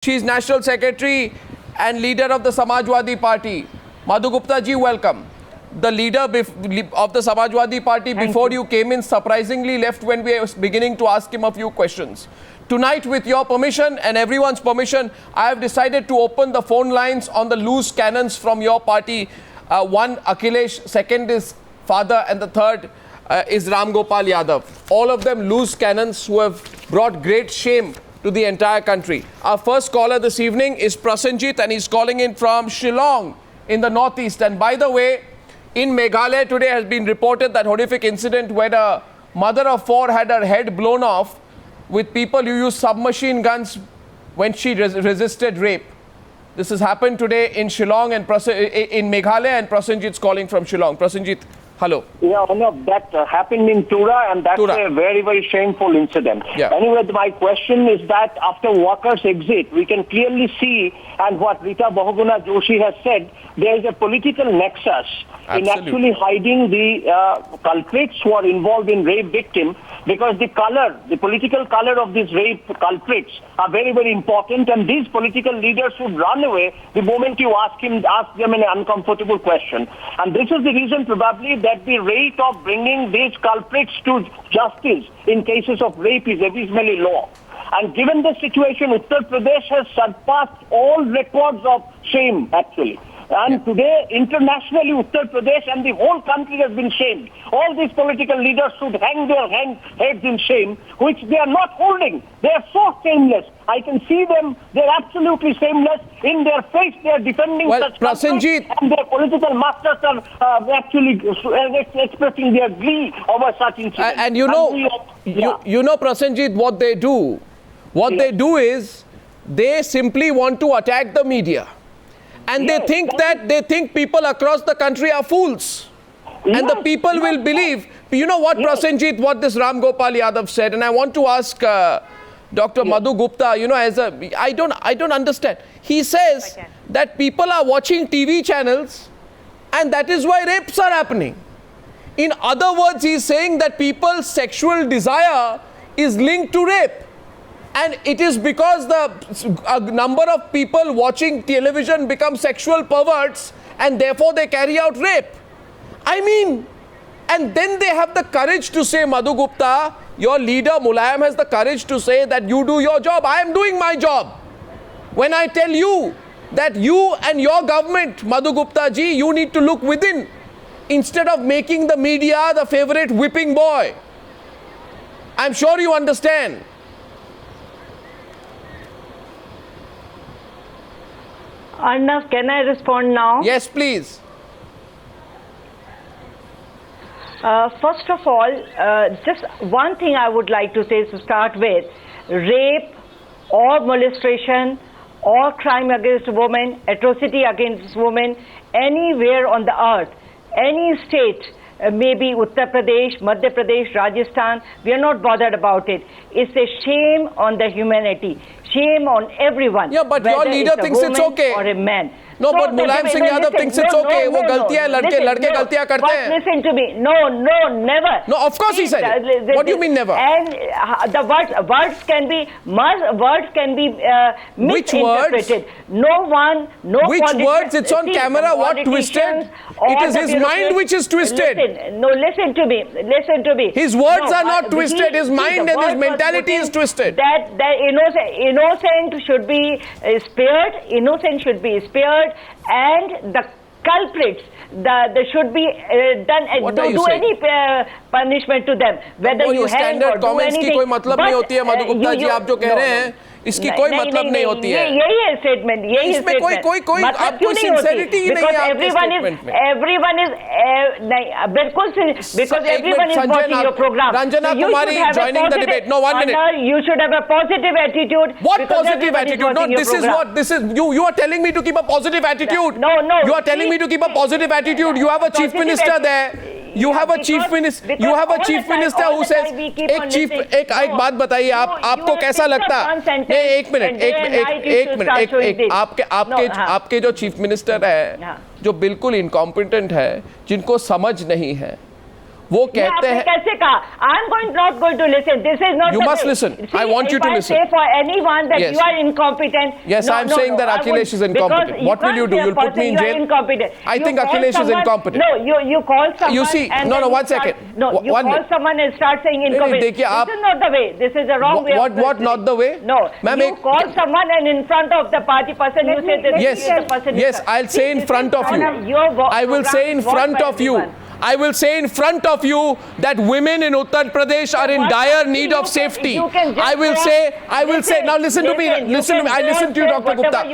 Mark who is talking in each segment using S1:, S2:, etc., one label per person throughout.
S1: She is National Secretary and leader of the Samajwadi Party. Madhu Gupta ji, welcome. The leader of the Samajwadi Party before you came in surprisingly left when we were beginning to ask him a few questions. Tonight, with your permission and everyone's permission, I have decided to open the phone lines on the loose cannons from your party. One, Akhilesh, second is father, and the third is Ram Gopal Yadav. All of them loose cannons who have brought great shame to the entire country. Our first caller this evening is Prasenjit, and he's calling in from Shillong in the northeast. And by the way, in Meghalaya today has been reported that horrific incident where a mother of four had her head blown off with people who used submachine guns when she resisted rape. This has happened today in Shillong and in Meghalaya, and Prasenjit's calling from Shillong. Prasenjit, hello.
S2: Yeah, that happened in Tura, and that's a very, very shameful incident.
S1: Yeah.
S2: Anyway, my question is that after Walker's exit, we can clearly see, and what Rita Bahuguna Joshi has said, there is a political nexus in actually hiding the culprits who are involved in rape victim, because the political color of these rape culprits are very, very important, and these political leaders should run away the moment you ask them an uncomfortable question. And this is the reason probably that the rate of bringing these culprits to justice in cases of rape is abysmally low. And given the situation, Uttar Pradesh has surpassed all records of shame, actually. And today, internationally, Uttar Pradesh and the whole country has been shamed. All these political leaders should hang their heads in shame, which they are not holding. They are so shameless. I can see them. They are absolutely shameless. In their face, they are defending such
S1: Prasenjit,
S2: and their political masters are actually expressing their glee over such incidents.
S1: And you know, Prasenjit, what they do? What they do is they simply want to attack the media. And they think people across the country are fools. And the people will believe. You know what, Prasenjit, what this Ram Gopal Yadav said, and I want to ask Dr. Madhu Gupta, you know, I don't understand. He says that people are watching TV channels and that is why rapes are happening. In other words, he's saying that people's sexual desire is linked to rape. And it is because a number of people watching television become sexual perverts and therefore they carry out rape. I mean, and then they have the courage to say, Madhu Gupta, your leader Mulayam has the courage to say that you do your job. I am doing my job. When I tell you that you and your government, Madhu Gupta ji, you need to look within instead of making the media the favorite whipping boy. I'm sure you understand.
S3: Arnav, can I respond now?
S1: Yes, please.
S3: First of all, just one thing I would like to say to start with. Rape or molestation or crime against women, atrocity against women, anywhere on the earth, any state, maybe Uttar Pradesh, Madhya Pradesh, Rajasthan, we are not bothered about it. It's a shame on the humanity. Shame on everyone.
S1: Yeah, but your leader thinks it's okay.
S3: Or a man.
S1: No, but Mulayam Singh Yadav thinks it's okay. वो गलतियाँ लड़के गलतियाँ करते हैं.
S3: But listen to me. No, never.
S1: No, of course he said it. What do you mean never?
S3: And the words can be misinterpreted.
S1: Which words? It's on camera. What twisted? It is his mind which is twisted.
S3: Listen to me.
S1: His words are not twisted. His mind and his mentality is twisted.
S3: That innocent should be spared. Innocent should be spared. And the culprits, there should be done. Don't do any punishment to them. Whether you hang or do anything.
S1: कोई मतलब नहीं होती है मधु गुप्ता जी, आप जो कह रहे हैं इसकी कोई मतलब नहीं होती है.
S3: यही है स्टेटमेंट. यही
S1: इसमें कोई आप कोई सिंसेरिटी ही नहीं है आपके स्टेटमेंट में.
S3: Everyone is नहीं बिल्कुल, because everyone is watching your program.
S1: Ranjana Kumari joining the debate. No, 1 minute.
S3: You should have a positive attitude.
S1: What positive attitude? No, this is you are telling me to keep a positive attitude.
S3: No.
S1: You are telling me to keep a positive attitude. You have a chief minister there. You have a chief minister. You have a chief minister who says एक बात बताइए, आपको कैसा लगता? नहीं, एक minute. आपके जो चीफ मिनिस्टर है, जो बिल्कुल इनकॉम्पिटेंट है, जिनको समझ नहीं है, वो कहते हैं
S3: कैसे कहा? I'm not going to listen. This is not.
S1: You must listen. I want you to listen.
S3: If I say for anyone that you are incompetent.
S1: Yes, I'm saying that Akhilesh is incompetent. What will you do? You'll put me in jail?
S3: Incompetent.
S1: I think Akhilesh is incompetent.
S3: No, you call someone.
S1: You see, no, 1 second.
S3: No, you call someone and start saying incompetent. This is not the way. This is the wrong way.
S1: What not the way?
S3: No, you call someone and in front of the party person you say that the person.
S1: Yes, I'll say in front of you. I will say in front of you. I will say in front of you that women in Uttar Pradesh are in dire need of safety. I will say, now listen to me, I listen to you, Dr. Gupta.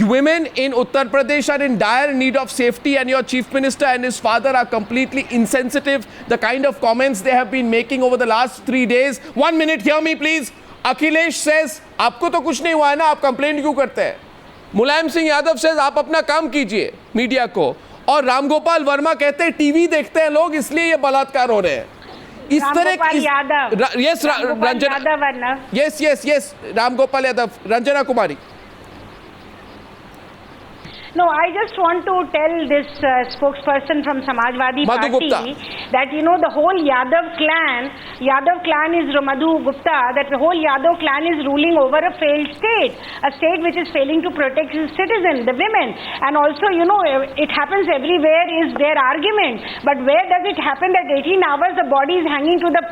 S1: Women in Uttar Pradesh are in dire need of safety, and your Chief Minister and his father are completely insensitive. The kind of comments they have been making over the last 3 days. 1 minute, hear me please. Akhilesh says, आपको तो कुछ नहीं हुआ है ना, आप complaint क्यों करते हैं? मुलायम सिंह यादव says, आप अपना काम कीजिए मीडिया को. और रामगोपाल वर्मा कहते हैं टीवी देखते हैं लोग इसलिए ये बलात्कार हो रहे हैं. इस तरह yes Ramgopal Yadav, Ranjana Kumari.
S4: No, I just want to tell this spokesperson from Samajwadi
S1: Madhu
S4: Party
S1: Gupta.
S4: that the whole Yadav clan is Madhu Gupta, that the whole Yadav clan is ruling over a failed state, a state which is failing to protect its citizens, the women. And also, it happens everywhere is their argument. But where does it happen that 18 hours the body is hanging to the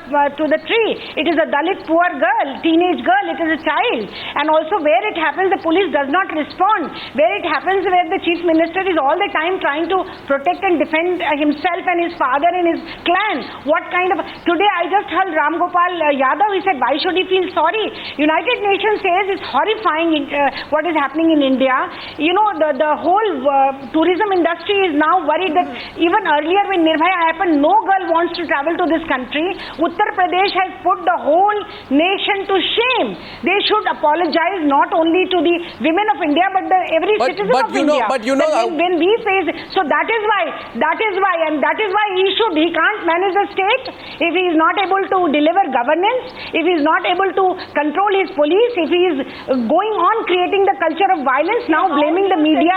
S4: tree? It is a Dalit poor girl, teenage girl, it is a child. And also where it happens the police does not respond. Where it happens where the Chief Minister is all the time trying to protect and defend himself and his father and his clan. What kind of... Today I just heard Ram Gopal Yadav, he said, why should he feel sorry? United Nations says it's horrifying what is happening in India. The whole tourism industry is now worried that even earlier when Nirbhaya happened, no girl wants to travel to this country. Uttar Pradesh has put the whole nation to shame. They should apologize not only to the women of India but every citizen of India.
S1: But
S4: when we face, so that is why he can't manage the state if he is not able to deliver governance, if he is not able to control his police, if he is going on creating the culture of violence, now blaming the media,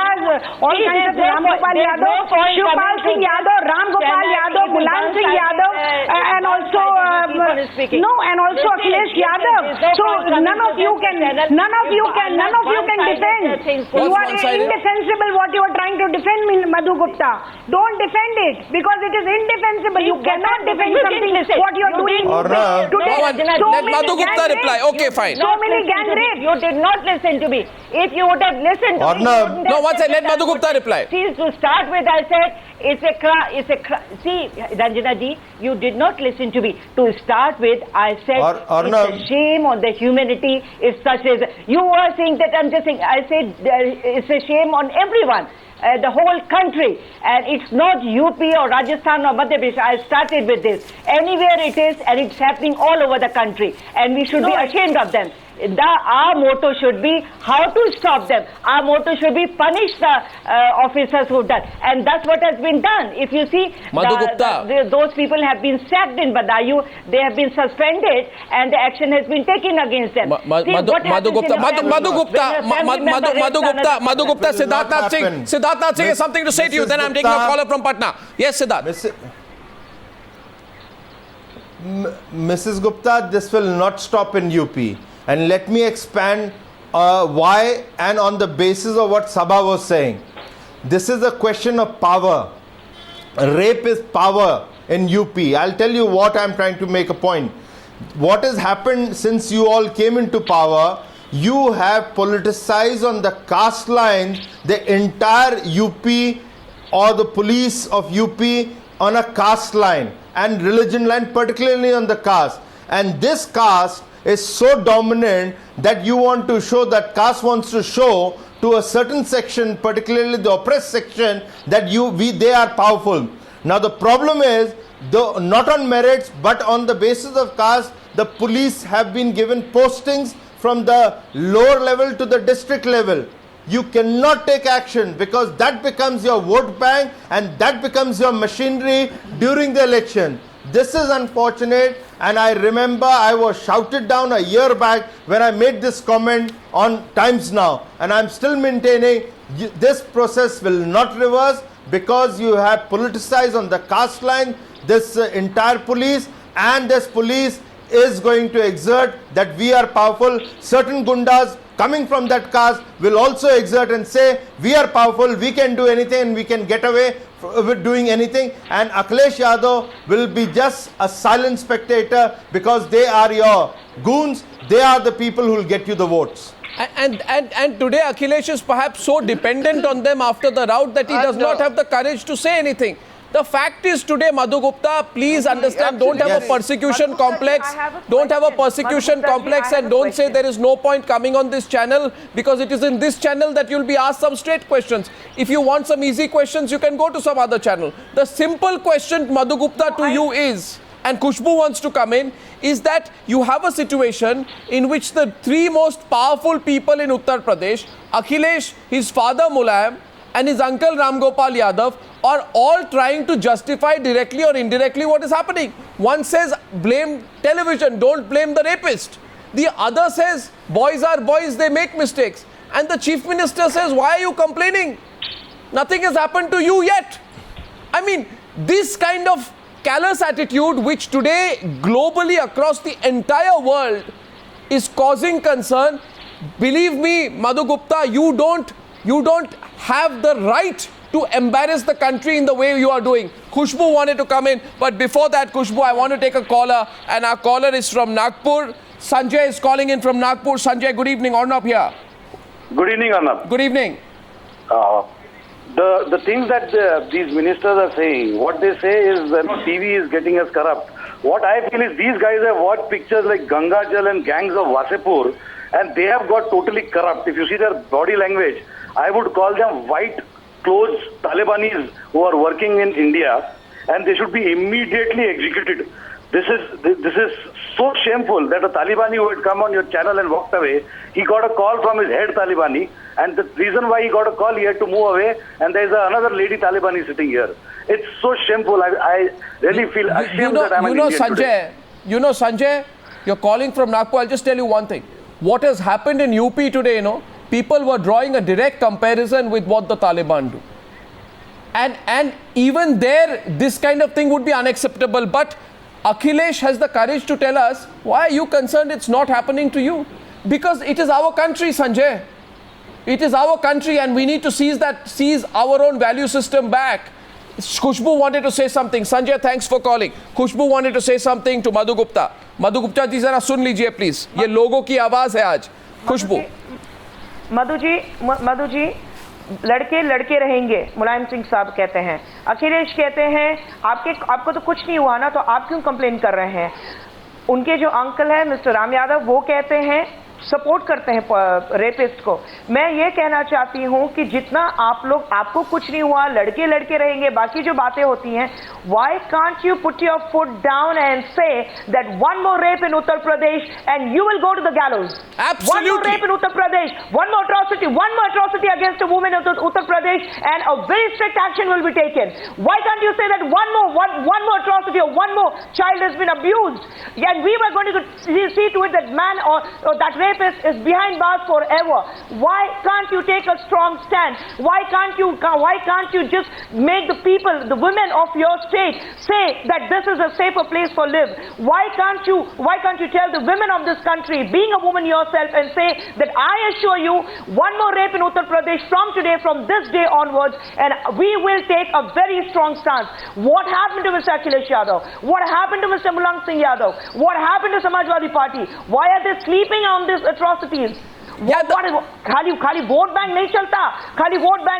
S4: all kinds of Ram Gopal Yadav, Shivpal Singh Yadav, Ram Gopal Yadav, Mulayam Singh Yadav, and also Akhilesh Yadav. So none of you can defend. You are indefensible. What you are trying to defend, Madhu Gupta. Don't defend it because it is indefensible. You cannot defend something what you are doing today.
S1: Let Madhu Gupta reply. Okay, fine.
S4: So many gang rapes.
S3: You did not listen to me. If you would have listened to me,
S1: no, one second. Let Madhu Gupta reply.
S3: See, to start with, I said it's a crime. See, Ranjana ji, you did not listen to me. To start with, I said it's a shame on the humanity. If such as you are saying that, I'm just saying. I said it's a shame on everyone. The whole country, and it's not UP or Rajasthan or Madhya Pradesh. I started with this. Anywhere it is, and it's happening all over the country, and we should be ashamed of them. Our motto should be how to stop them. Our motto should be punish the officers who done, and that's what has been done. If you see, those people have been sacked in Badayu, they have been suspended, and the action has been taken against them.
S1: Madhu Gupta, Siddharth Singh has something to say to you. Then I'm taking a caller from Patna. Yes, Siddharth.
S5: Mrs. Gupta, this will not stop in UP. And let me expand why, and on the basis of what Sabha was saying. This is a question of power. Rape is power in UP. I'll tell you what I'm trying to make a point. What has happened since you all came into power, you have politicized on the caste lines the entire UP or the police of UP on a caste line and religion line, particularly on the caste. And this caste is so dominant that you want to show, that caste wants to show to a certain section, particularly the oppressed section, that they are powerful. Now the problem is, not on merits but on the basis of caste, the police have been given postings from the lower level to the district level. You cannot take action because that becomes your vote bank and that becomes your machinery during the election. This is unfortunate, and I remember I was shouted down a year back when I made this comment on Times Now, and I'm still maintaining this process will not reverse because you have politicized on the caste line. this entire police, and this police is going to exert that we are powerful. Certain gundas coming from that caste will also exert and say we are powerful, we can do anything and we can get away with doing anything, and Akhilesh Yadav will be just a silent spectator because they are your goons. They are the people who will get you the votes.
S1: And today Akhilesh is perhaps so dependent on them after the rout that he does not have the courage to say anything. The fact is today, Madhu Gupta, please understand, don't have a persecution complex. Don't have a persecution complex and don't say there is no point coming on this channel, because it is in this channel that you'll be asked some straight questions. If you want some easy questions, you can go to some other channel. The simple question, Madhu Gupta, to you is, and Khushbu wants to come in, is that you have a situation in which the three most powerful people in Uttar Pradesh, Akhilesh, his father Mulayam, and his uncle Ram Gopal Yadav, are all trying to justify directly or indirectly what is happening. One says blame television, don't blame the rapist. The other says boys are boys, they make mistakes. And the chief minister says, why are you complaining? Nothing has happened to you yet. I mean, this kind of callous attitude, which today globally across the entire world is causing concern. Believe me, Madhu Gupta, you don't have the right to embarrass the country in the way you are doing. Khushbu wanted to come in, but before that, Khushbu, I want to take a caller, and our caller is from Nagpur. Sanjay is calling in from Nagpur. Sanjay, good evening. Arnab here.
S6: Good evening, Arnab.
S1: Good evening.
S6: The things that these ministers are saying, what they say is that TV is getting us corrupt. What I feel is these guys have watched pictures like Ganga Jal and gangs of Wasepur, and they have got totally corrupt. If you see their body language, I would call them white clothes Talibanis who are working in India, and they should be immediately executed. This is so shameful that a Talibani who had come on your channel and walked away, he got a call from his head Talibani, and the reason why he got a call, he had to move away, and there is another lady Talibani sitting here. It's so shameful. I really feel ashamed that I'm an Indian
S1: Sanjay,
S6: today.
S1: Sanjay, you're calling from Nagpur. I'll just tell you one thing. What has happened in UP today, people were drawing a direct comparison with what the Taliban do. And even there, this kind of thing would be unacceptable. But Akhilesh has the courage to tell us, why are you concerned it's not happening to you? Because it is our country, Sanjay. It is our country, and we need to seize our own value system back. Khushbu wanted to say something. Sanjay, thanks for calling. Khushbu wanted to say something to Madhu Gupta. Madhu Gupta जी जरा सुन लीजिए please, ये लोगों की आवाज है आज. खुशबू.
S7: मधु जी लड़के लड़के रहेंगे, मुलायम सिंह साहब कहते हैं. अखिलेश कहते हैं आपको तो कुछ नहीं हुआ ना, तो आप क्यों कंप्लेन कर रहे हैं? उनके जो अंकल है मिस्टर राम यादव, वो कहते हैं सपोर्ट करते हैं रेपिस्ट को. मैं ये कहना चाहती हूँ कि जितना आपको कुछ नहीं हुआ, लड़के लड़के रहेंगे, बाकी जो बातें होती हैं, why can't you put your foot down and say that one more rape in Uttar Pradesh and you will go to the gallows?
S1: Absolutely.
S7: One more rape in Uttar Pradesh, one more atrocity against a woman in Uttar Pradesh, and a very strict action will be taken. Why can't you say that one more atrocity or one more child has been abused, and we were going to see to it that man or that rapist is behind bars forever? Why can't you take a strong stand? Why can't you just make the people, the women of your state, say that this is a safer place for live? Why can't you tell the women of this country, being a woman yourself, and say that I assure you, one more rape in Uttar Pradesh from this day onwards, and we will take a very strong stance. What happened to Mr. Akhilesh Yadav? What happened to Mr. Mulayam Singh Yadav? What happened to Samajwadi Party? Why are they sleeping on these atrocities? खाली vote bank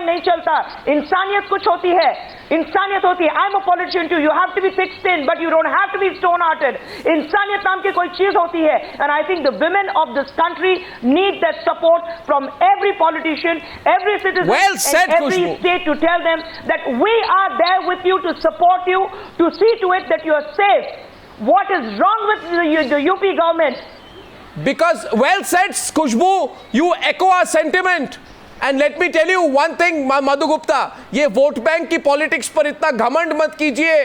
S7: नहीं चलता, इंसानियत कुछ होती है, I am a politician too, you have to be thick skinned but you don't have to be stone hearted. इंसानियत नाम की कोई चीज होती है, and I think the women of this country need that support from every politician, every citizen, every state, to tell them that we are there with you to support you, to see to it that you are safe. What is wrong with the UP government?
S1: Because, well said, Khushbu, you echo our sentiment. And let me tell you one thing, Madhu Gupta, ये vote bank की politics पर इतना घमंड मत कीजिए.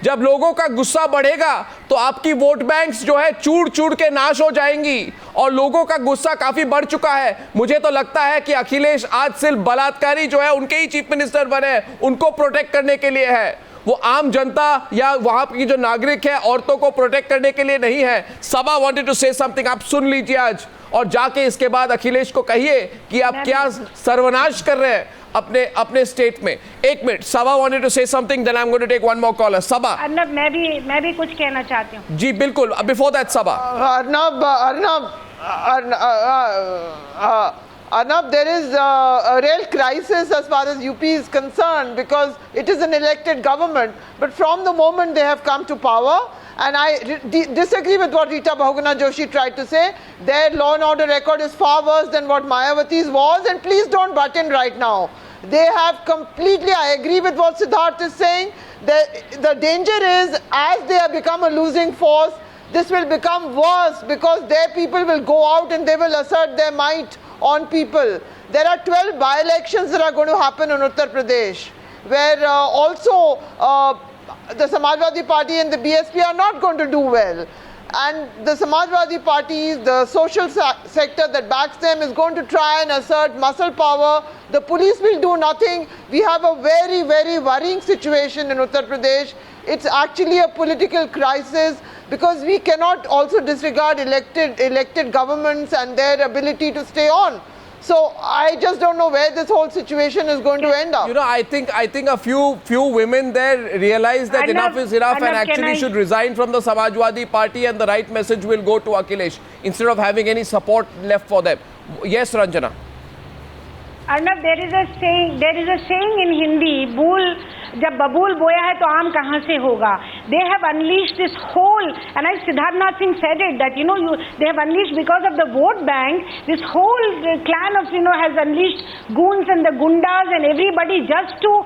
S1: जब लोगों का गुस्सा बढ़ेगा तो आपकी वोट बैंक्स जो है चूड़ के नाश हो जाएंगी, और लोगों का गुस्सा काफी बढ़ चुका है. मुझे तो लगता है कि अखिलेश आज सिर्फ बलात्कारी जो है उनके ही चीफ मिनिस्टर बने, उनको प्रोटेक्ट करने के लिए है. वो आम जनता या वहां की जो नागरिक है औरतों को प्रोटेक्ट करने के लिए नहीं है। सबा वांटेड टू से समथिंग, आप सुन लीजिए आज और जाके इसके बाद अखिलेश को कहिए कि आप क्या सर्वनाश कर रहे हैं अपने स्टेट में। एक minute, Saba wanted to say something, then I am going to take one more caller. Saba,
S4: Arnab मैं भी कुछ कहना चाहती हूँ।
S1: जी बिल्कुल, before that Saba.
S8: Arnab, there is a real crisis as far as UP is concerned because it is an elected government. But from the moment they have come to power, and I disagree with what Rita Bahuguna Joshi tried to say, their law and order record is far worse than what Mayawati's was, and please don't butt in right now. They have completely, I agree with what Siddharth is saying, the danger is as they have become a losing force, this will become worse because their people will go out and they will assert their might on people. There are 12 by-elections that are going to happen in Uttar Pradesh, where also the Samajwadi Party and the BSP are not going to do well. And the Samajwadi Party, the social sector that backs them, is going to try and assert muscle power. The police will do nothing. We have a very, very worrying situation in Uttar Pradesh. It's actually a political crisis because we cannot also disregard elected governments and their ability to stay on. So I just don't know where this whole situation is going to end up.
S1: You know, I think a few women there realize that enough is enough and actually should resign from the Samajwadi Party, and the right message will go to Akhilesh instead of having any support left for them. Yes, Ranjana.
S4: Arnab, there is a saying in Hindi, जब बबूल बोया है तो आम कहाँ से होगा. They have unleashed this whole, and as Siddharth Singh said it, that they have unleashed because of the vote bank, this whole clan of has unleashed goons and the gundas and everybody just to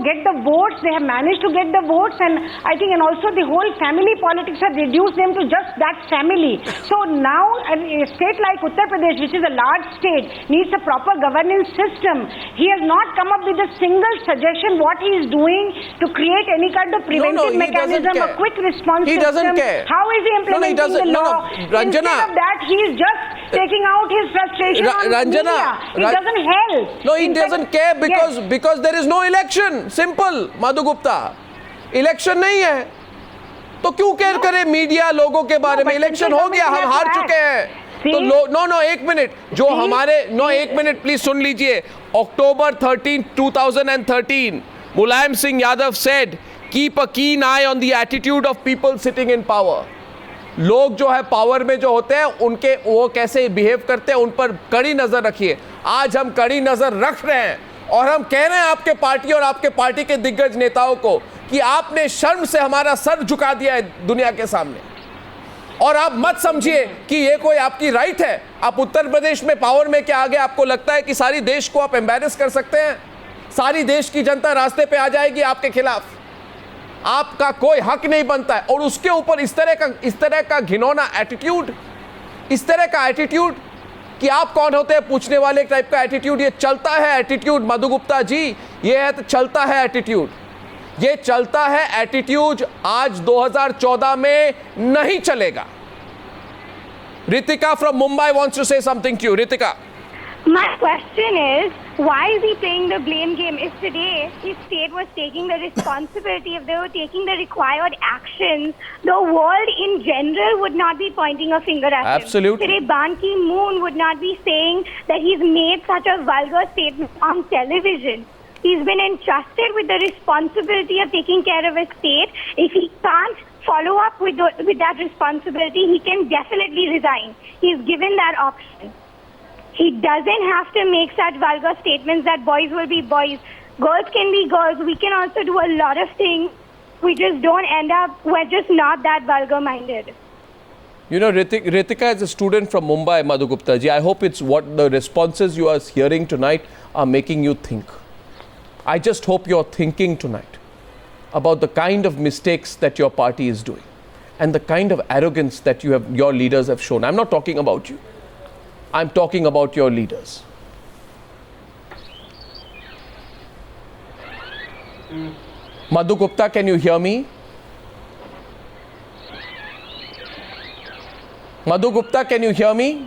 S4: get the votes. They have managed to get the votes, and I think, and also the whole family politics have reduced them to just that family. So now a state like Uttar Pradesh, which is a large state, needs a proper governance system. He has not come up with a single suggestion what he is doing to create any kind of preventive mechanism, a quick response system.
S1: He doesn't care.
S4: How is he implementing the law?
S1: Ranjana,
S4: instead of that, he is just taking out his frustration on
S1: Ranjana,
S4: media. It doesn't help.
S1: No, he doesn't care because there is no election. Simple, Madhu Gupta. Election नहीं है तो क्यों care करे media लोगों के बारे में? Election हो गया, हम हार चुके हैं. तो एक मिनट, जो हमारे एक मिनट प्लीज सुन लीजिए. October 13, 2013, Mulayam Singh Yadav said, keep a keen eye on the attitude of people sitting in power. लोग जो है पावर में जो होते हैं उनके वो कैसे बिहेव करते हैं उन पर कड़ी नजर रखिए. आज हम कड़ी नजर रख रहे हैं और हम कह रहे हैं आपके पार्टी और आपके पार्टी के दिग्गज नेताओं को कि आपने शर्म से हमारा सर झुका दिया है दुनिया के सामने. और आप मत समझिए कि ये कोई आपकी राइट है. आप उत्तर प्रदेश में पावर में क्या आ गए? आपको लगता है कि सारी देश को आप एम्बैरेस कर सकते हैं? सारी देश की जनता रास्ते पे आ जाएगी आपके खिलाफ. आपका कोई हक नहीं बनता है. और उसके ऊपर इस तरह का घिनौना एटीट्यूड, इस तरह का एटीट्यूड कि आप कौन होते हैं पूछने वाले टाइप का एटीट्यूड. ये चलता है एटीट्यूड मधु गुप्ता जी, ये है तो चलता है एटीट्यूड. ये चलता है एटीट्यूड. आज 2014 में नहीं चलेगा. Ritika from Mumbai wants to say something to you. Ritika.
S9: My question is, why is he playing the blame game? If today his state was taking the responsibility, if they were taking the required actions, the world in general would not be pointing a finger at him.
S1: Absolutely.
S9: Today Ban Ki-moon would not be saying that he's made such a vulgar statement on television. He's been entrusted with the responsibility of taking care of his state. If he can't follow up with that responsibility, he can definitely resign. He's given that option. He doesn't have to make such vulgar statements that boys will be boys, girls can be girls. We can also do a lot of things. We just don't end up, we're just not that vulgar-minded.
S1: You know, Ritika is a student from Mumbai, Madhu Gupta ji. I hope it's what the responses you are hearing tonight are making you think. I just hope you're thinking tonight about the kind of mistakes that your party is doing and the kind of arrogance that your leaders have shown. I'm not talking about you. I'm talking about your leaders. Madhu Gupta, can you hear me? Madhu Gupta, can you hear me?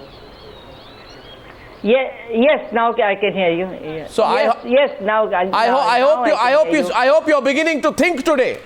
S3: Yes, now I can hear you.
S1: So
S3: yes, now
S1: I hope you're beginning to think today.